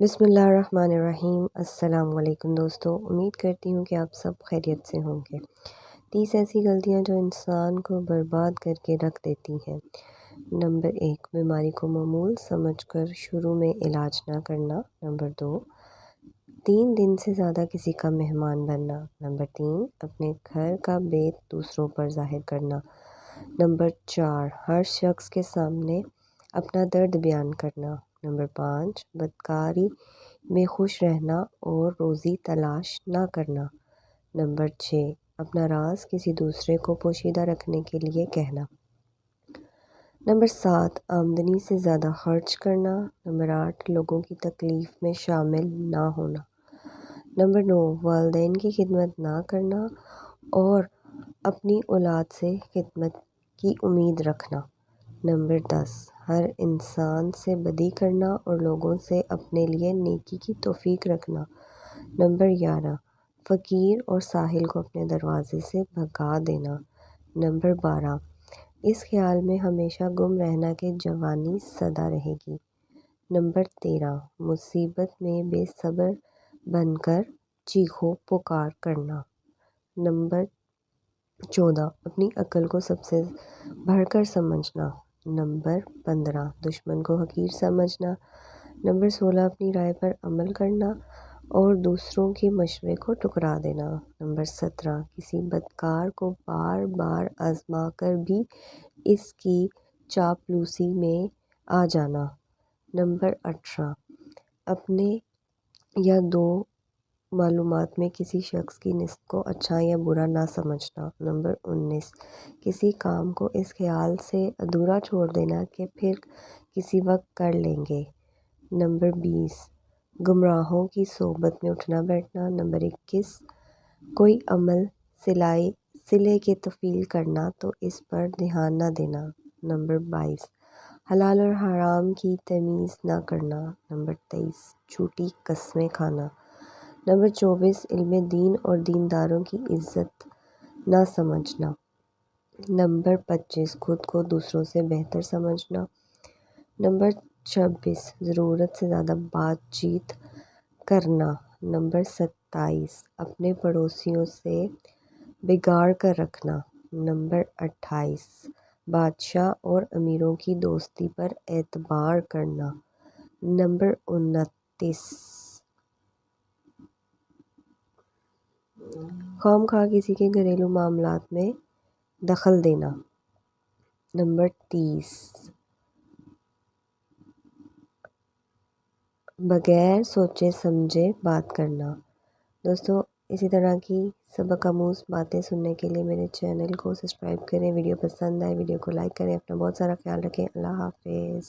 بسم اللہ الرحمن الرحیم۔ السلام علیکم دوستو، امید کرتی ہوں کہ آپ سب خیریت سے ہوں گے۔ 30 ایسی غلطیاں جو انسان کو برباد کر کے رکھ دیتی ہیں۔ نمبر 1، بیماری کو معمول سمجھ کر شروع میں علاج نہ کرنا۔ نمبر 2، 3 دن سے زیادہ کسی کا مہمان بننا۔ نمبر 3، اپنے گھر کا بیت دوسروں پر ظاہر کرنا۔ نمبر 4، ہر شخص کے سامنے اپنا درد بیان کرنا۔ نمبر 5، بدکاری میں خوش رہنا اور روزی تلاش نہ کرنا۔ نمبر 6، اپنا راز کسی دوسرے کو پوشیدہ رکھنے کے لیے کہنا۔ نمبر 7، آمدنی سے زیادہ خرچ کرنا۔ نمبر 8، لوگوں کی تکلیف میں شامل نہ ہونا۔ نمبر 9، والدین کی خدمت نہ کرنا اور اپنی اولاد سے خدمت کی امید رکھنا۔ نمبر 10، ہر انسان سے بدی کرنا اور لوگوں سے اپنے لیے نیکی کی توفیق رکھنا۔ نمبر 11، فقیر اور ساحل کو اپنے دروازے سے بھگا دینا۔ نمبر 12، اس خیال میں ہمیشہ گم رہنا کہ جوانی سدا رہے گی۔ نمبر 13، مصیبت میں بے صبر بن کر چیخو پکار کرنا۔ نمبر 14، اپنی عقل کو سب سے بڑھ کر سمجھنا۔ نمبر 15، دشمن کو حقیر سمجھنا۔ نمبر 16، اپنی رائے پر عمل کرنا اور دوسروں کے مشورے کو ٹھکرا دینا۔ نمبر 17، کسی بدکار کو بار بار آزما کر بھی اس کی چاپلوسی میں آ جانا۔ نمبر 18، اپنے یا دو معلومات میں کسی شخص کی نسبت کو اچھا یا برا نہ سمجھنا۔ نمبر 19، کسی کام کو اس خیال سے ادھورا چھوڑ دینا کہ پھر کسی وقت کر لیں گے۔ نمبر 20، گمراہوں کی صحبت میں اٹھنا بیٹھنا۔ نمبر 21، کوئی عمل صلے کے طویل کرنا تو اس پر دھیان نہ دینا۔ نمبر 22، حلال اور حرام کی تمیز نہ کرنا۔ نمبر 23، جھوٹی قسمیں کھانا۔ نمبر 24، علم دین اور دینداروں کی عزت نہ سمجھنا۔ نمبر 25، خود کو دوسروں سے بہتر سمجھنا۔ نمبر 26، ضرورت سے زیادہ بات چیت کرنا۔ نمبر 27، اپنے پڑوسیوں سے بگاڑ کر رکھنا۔ نمبر 28، بادشاہ اور امیروں کی دوستی پر اعتبار کرنا۔ نمبر 29، خواہ کسی کے گھریلو معاملات میں دخل دینا۔ نمبر 30، بغیر سوچے سمجھے بات کرنا۔ دوستو، اسی طرح کی سبق آموز باتیں سننے کے لیے میرے چینل کو سبسکرائب کریں۔ ویڈیو پسند آئے ویڈیو کو لائک کریں۔ اپنا بہت سارا خیال رکھیں۔ اللہ حافظ۔